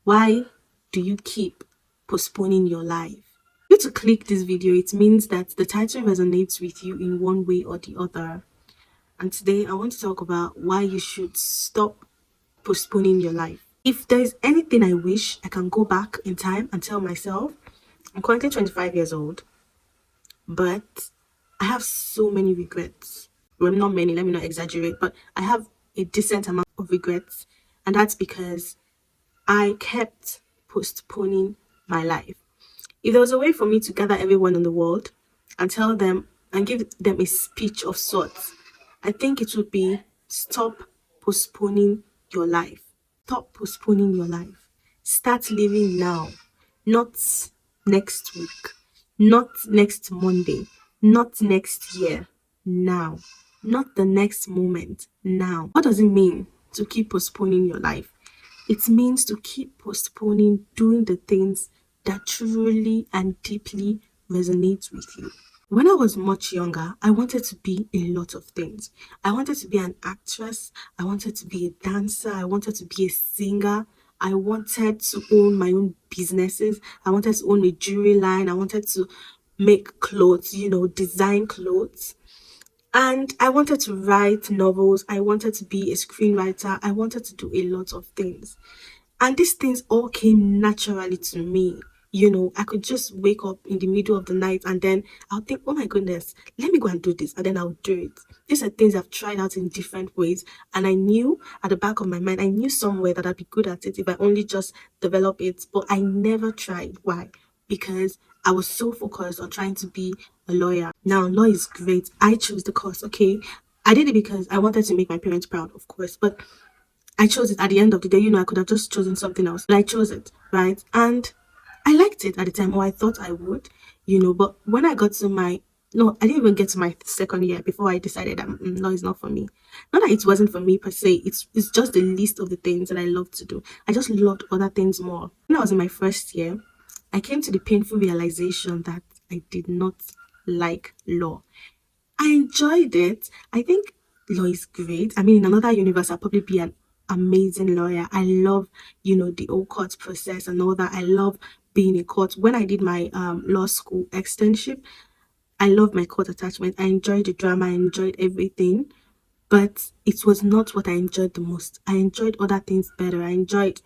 Why do you keep postponing your life? You to click this video, it means that the title resonates with you in one way or the other. And today I want to talk about why you should stop postponing your life. If there is anything I wish I can go back in time and tell myself, I'm currently 25 years old, but I have so many regrets. Well, not many, let me not exaggerate, but I have a decent amount of regrets. And that's because I kept postponing my life. If there was a way for me to gather everyone in the world and tell them and give them a speech of sorts, I think it would be stop postponing your life. Stop postponing your life. Start living now, not next week, not next Monday, not next year, now, not the next moment, now. What does it mean to keep postponing your life? It means to keep postponing doing the things that truly and deeply resonate with you. When I was much younger, I wanted to be a lot of things. I wanted to be an actress, I wanted to be a dancer, I wanted to be a singer, I wanted to own my own businesses, I wanted to own a jewelry line, I wanted to make clothes, design clothes. And I wanted to write novels, I wanted to be a screenwriter, I wanted to do a lot of things. And these things all came naturally to me. I could just wake up in the middle of the night and then I'll think, oh my goodness, let me go and do this. And then I'll do it. These are things I've tried out in different ways. And I knew at the back of my mind, I knew somewhere that I'd be good at it if I only just develop it. But I never tried. Why? Because I was so focused on trying to be a lawyer. Now, law is great. I chose the course, okay? I did it because I wanted to make my parents proud, of course. But I chose it at the end of the day. I could have just chosen something else, but I chose it, right? And I liked it at the time, or I thought I would, But when I got to no, I didn't even get to my second year before I decided that law is not for me. Not that it wasn't for me per se, it's just the list of the things that I love to do. I just loved other things more. When I was in my first year, I came to the painful realization that I did not like law. I enjoyed it. I think law is great. I mean, in another universe, I'll probably be an amazing lawyer. I love, the whole court process and all that. I love being in court. When I did my law school externship, I love my court attachment. I enjoyed the drama. I enjoyed everything. But it was not what I enjoyed the most. I enjoyed other things better. I enjoyed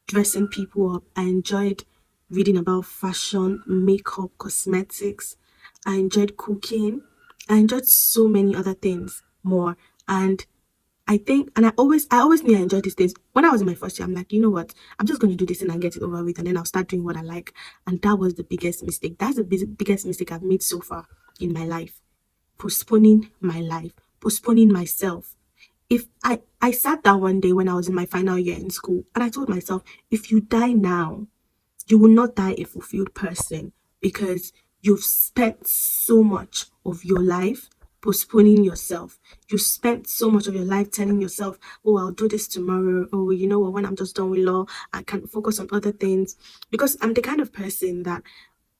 dressing people up. I enjoyed reading about fashion, makeup, cosmetics. I enjoyed cooking. I enjoyed so many other things more. And I think, and I always knew I enjoyed these things. When I was in my first year, I'm like, you know what? I'm just going to do this and get it over with, and then I'll start doing what I like. And that was the biggest mistake. That's the biggest mistake I've made so far in my life. Postponing my life, postponing myself. If I sat down one day when I was in my final year in school, and I told myself, if you die now, you will not die a fulfilled person because you've spent so much of your life postponing yourself. You spent so much of your life telling yourself, oh, I'll do this tomorrow. Oh, you know what, when I'm just done with law, I can focus on other things. Because I'm the kind of person that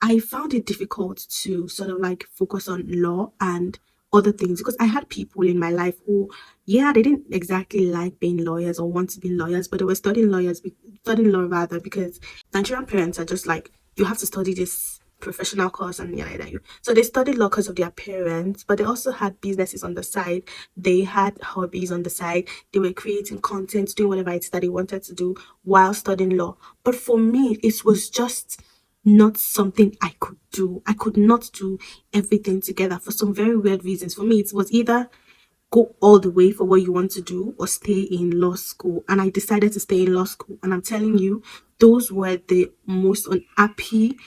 I found it difficult to sort of like focus on law and other things because I had people in my life who, yeah, they didn't exactly like being lawyers or want to be lawyers, but they were studying law rather because Nigerian parents are just like, you have to study this professional course and yeah, like that. So they studied law because of their parents, but they also had businesses on the side. They had hobbies on the side. They were creating content, doing whatever it is that they wanted to do while studying law. But for me, it was just not something I could do. I could not do everything together for some very weird reasons. For me, it was either go all the way for what you want to do or stay in law school. And I decided to stay in law school. And I'm telling you, those were the most unhappy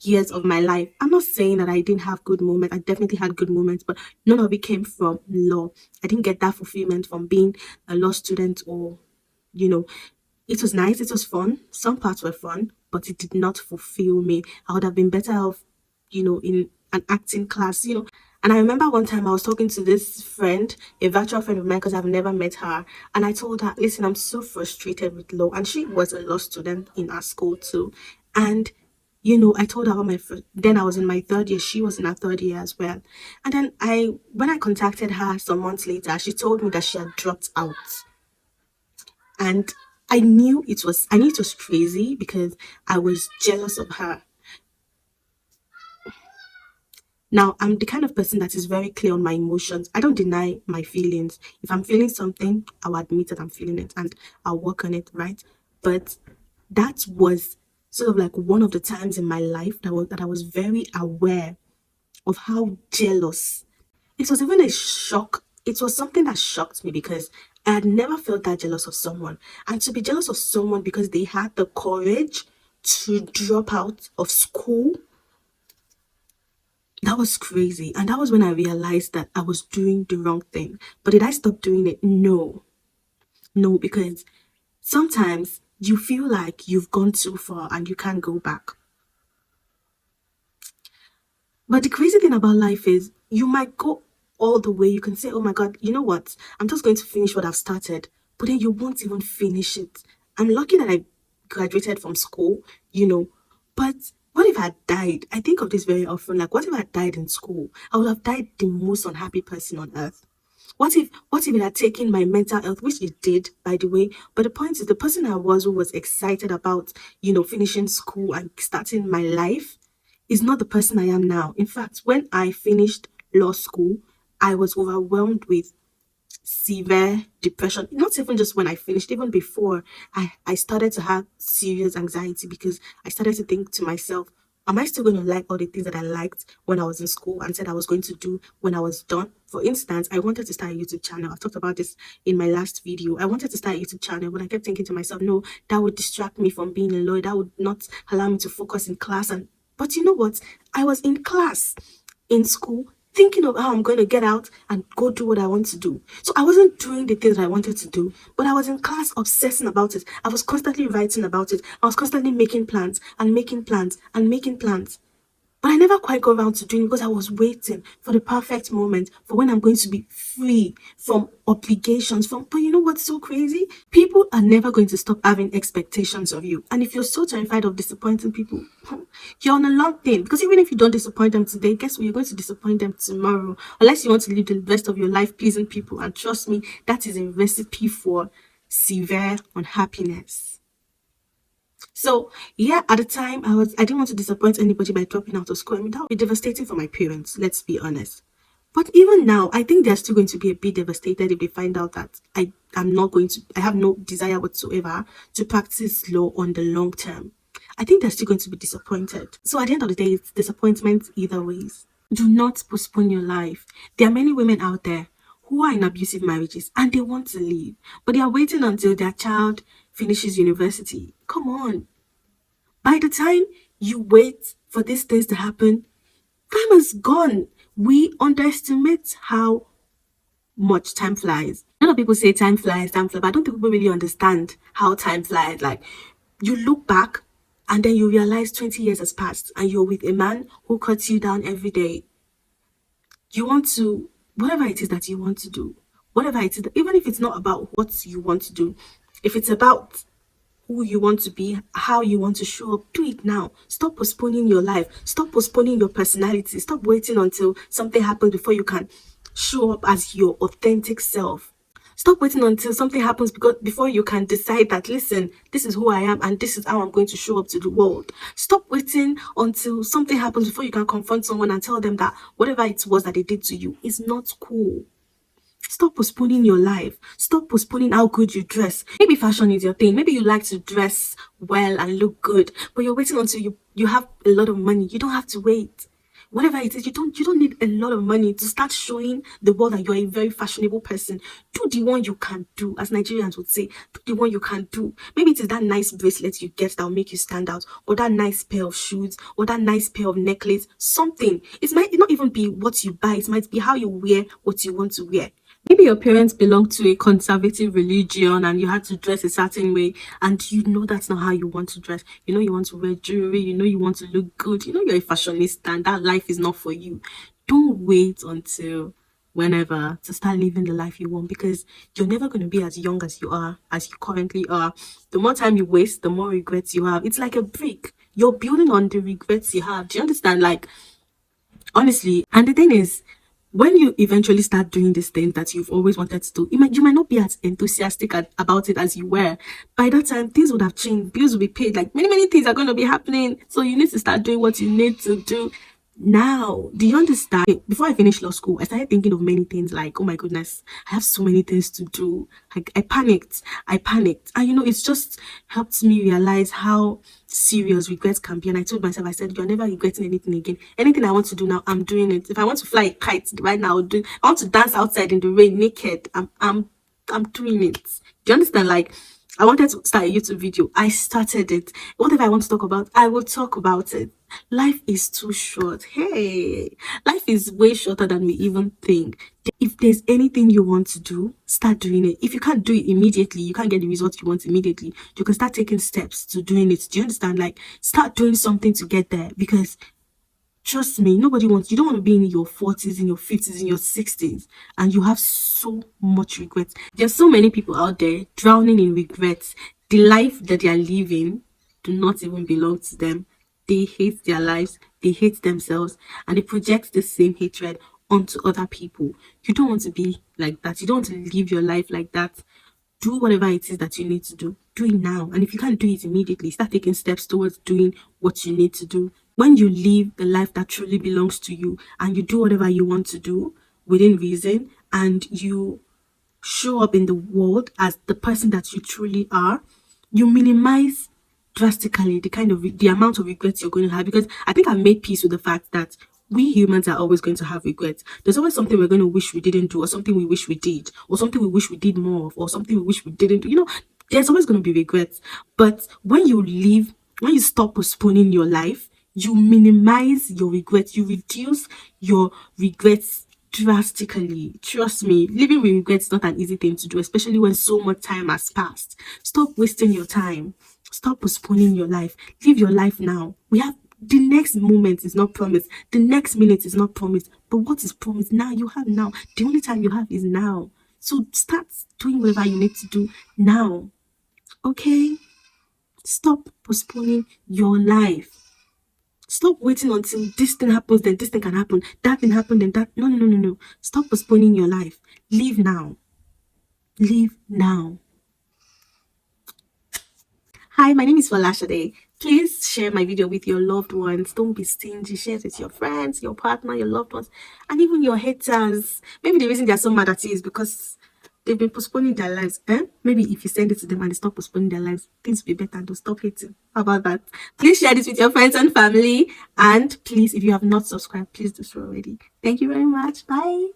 years of my life. I'm not saying that I didn't have good moments. I definitely had good moments, but none of it came from law. I didn't get that fulfillment from being a law student or, you know, it was nice, it was fun. Some parts were fun, but it did not fulfill me. I would have been better off, in an acting class. And I remember one time I was talking to this friend, a virtual friend of mine, because I've never met her. And I told her, listen, I'm so frustrated with law. And she was a law student in our school too. And I told her about then I was in my third year, she was in her third year as well. And then when I contacted her some months later, she told me that she had dropped out. And I knew it was crazy because I was jealous of her. Now, I'm the kind of person that is very clear on my emotions. I don't deny my feelings. If I'm feeling something, I'll admit that I'm feeling it and I'll work on it, right? But that was sort of like one of the times in my life that I was very aware of how jealous. It was even a shock. It was something that shocked me because I had never felt that jealous of someone. And to be jealous of someone because they had the courage to drop out of school, that was crazy. And that was when I realized that I was doing the wrong thing. But did I stop doing it? No. No, because sometimes you feel like you've gone too far and you can't go back. But the crazy thing about life is you might go all the way. You can say, oh my God, you know what? I'm just going to finish what I've started. But then you won't even finish it. I'm lucky that I graduated from school, you know. But what if I died? I think of this very often. Like, what if I died in school? I would have died the most unhappy person on earth. What if it had taken my mental health, which it did, by the way. But the point is the person I was who was excited about, finishing school and starting my life is not the person I am now. In fact, when I finished law school, I was overwhelmed with severe depression. Not even just when I finished, even before I started to have serious anxiety because I started to think to myself, am I still going to like all the things that I liked when I was in school and said I was going to do when I was done? For instance, I wanted to start a YouTube channel. I talked about this in my last video. I wanted to start a YouTube channel, but I kept thinking to myself, no, that would distract me from being a lawyer. That would not allow me to focus in class. But you know what? I was in class in school thinking of how I'm going to get out and go do what I want to do. So I wasn't doing the things that I wanted to do, but I was in class obsessing about it. I was constantly writing about it. I was constantly making plans and making plans and making plans. But I never quite got around to doing it because I was waiting for the perfect moment for when I'm going to be free from obligations. But you know what's so crazy? People are never going to stop having expectations of you. And if you're so terrified of disappointing people, you're on a long thing. Because even if you don't disappoint them today, guess what? You're going to disappoint them tomorrow. Unless you want to live the rest of your life pleasing people. And trust me, that is a recipe for severe unhappiness. So yeah, at the time I didn't want to disappoint anybody by dropping out of school. I mean, that would be devastating for my parents, let's be honest. But even now, I think they're still going to be a bit devastated if they find out that I have no desire whatsoever to practice law on the long term. I think they're still going to be disappointed. So at the end of the day, it's disappointment either ways. Do not postpone your life. There are many women out there who are in abusive marriages and they want to leave, but they are waiting until their child finishes university. Come on. By the time you wait for these things to happen, time is gone. We underestimate how much time flies. A lot of people say time flies, but I don't think people really understand how time flies. Like, you look back and then you realize 20 years has passed and you're with a man who cuts you down every day. You want to, whatever it is that you want to do, whatever it is, even if it's not about what you want to do, if it's about who you want to be, how you want to show up, do it now. Stop postponing your life. Stop postponing your personality. Stop waiting until something happens before you can show up as your authentic self. Stop waiting until something happens before you can decide that, listen, this is who I am and this is how I'm going to show up to the world. Stop waiting until something happens before you can confront someone and tell them that whatever it was that they did to you is not cool. Stop postponing your life. Stop postponing how good you dress. Maybe fashion is your thing. Maybe you like to dress well and look good, but you're waiting until you have a lot of money. You don't have to wait. Whatever it is, you don't need a lot of money to start showing the world that you're a very fashionable person. Do the one you can do, as Nigerians would say. Do the one you can do. Maybe it is that nice bracelet you get that will make you stand out, or that nice pair of shoes, or that nice pair of necklace. Something. It might not even be what you buy. It might be how you wear what you want to wear. Maybe your parents belong to a conservative religion and you had to dress a certain way and you know that's not how you want to dress. You know you want to wear jewelry, you know you want to look good, you know you're a fashionista and that life is not for you. Don't wait until whenever to start living the life you want because you're never going to be as young as you currently are. The more time you waste, the more regrets you have. It's like a brick. You're building on the regrets you have. Do you understand? Like, honestly, and the thing is, when you eventually start doing this thing that you've always wanted to do, you might not be as enthusiastic about it as you were. By that time, things would have changed, bills will be paid, like many things are going to be happening. So you need to start doing what you need to do now. Do you understand? Before I finished law school, I started thinking of many things like, oh my goodness, I have so many things to do. Like I panicked. And it's just helped me realize how serious regrets can be. And I told myself, I said, you're never regretting anything again. Anything I want to do now, I'm doing it. If I want to fly a kite right now, I'll do it. I want to dance outside in the rain naked. I'm doing it. Do you understand? Like, I wanted to start a YouTube video. I started it. Whatever I want to talk about, I will talk about it. Life is too short. Hey, life is way shorter than we even think. If there's anything you want to do, start doing it. If you can't do it immediately, you can't get the results you want immediately, you can start taking steps to doing it. Do you understand? Like, start doing something to get there, because trust me, you don't want to be in your 40s, in your 50s, in your 60s, and you have so much regret. There's so many people out there drowning in regrets. The life that they are living do not even belong to them. They hate their lives, they hate themselves, and they project the same hatred onto other people. You don't want to be like that. You don't want to live your life like that. Do whatever it is that you need to do. Do it now. And if you can't do it immediately, start taking steps towards doing what you need to do. When you live the life that truly belongs to you and you do whatever you want to do within reason, and you show up in the world as the person that you truly are, you minimize drastically the amount of regrets you're going to have. Because I think I've made peace with the fact that we humans are always going to have regrets. There's always something we're going to wish we didn't do, or something we wish we did, or something we wish we did more of, or something we wish we didn't do. There's always going to be regrets. But when you stop postponing your life, you minimize your regrets, you reduce your regrets drastically. Trust me, living with regrets is not an easy thing to do, especially when so much time has passed. Stop wasting your time. Stop postponing your life. Live your life now. The next moment is not promised. The next minute is not promised. But what is promised now? You have now. The only time you have is now. So start doing whatever you need to do now. Okay? Stop postponing your life. Stop waiting until this thing happens, then this thing can happen. That thing happened, then that. No. Stop postponing your life. Live now. Live now. Hi, my name is Falashade. Please share my video with your loved ones. Don't be stingy. Share it with your friends, your partner, your loved ones, and even your haters. Maybe the reason they're so mad at you is because they've been postponing their lives. Maybe if you send it to them and they stop postponing their lives, things will be better and they'll stop hating. How about that? Please share this with your friends and family. And please, if you have not subscribed, please do so already. Thank you very much. Bye.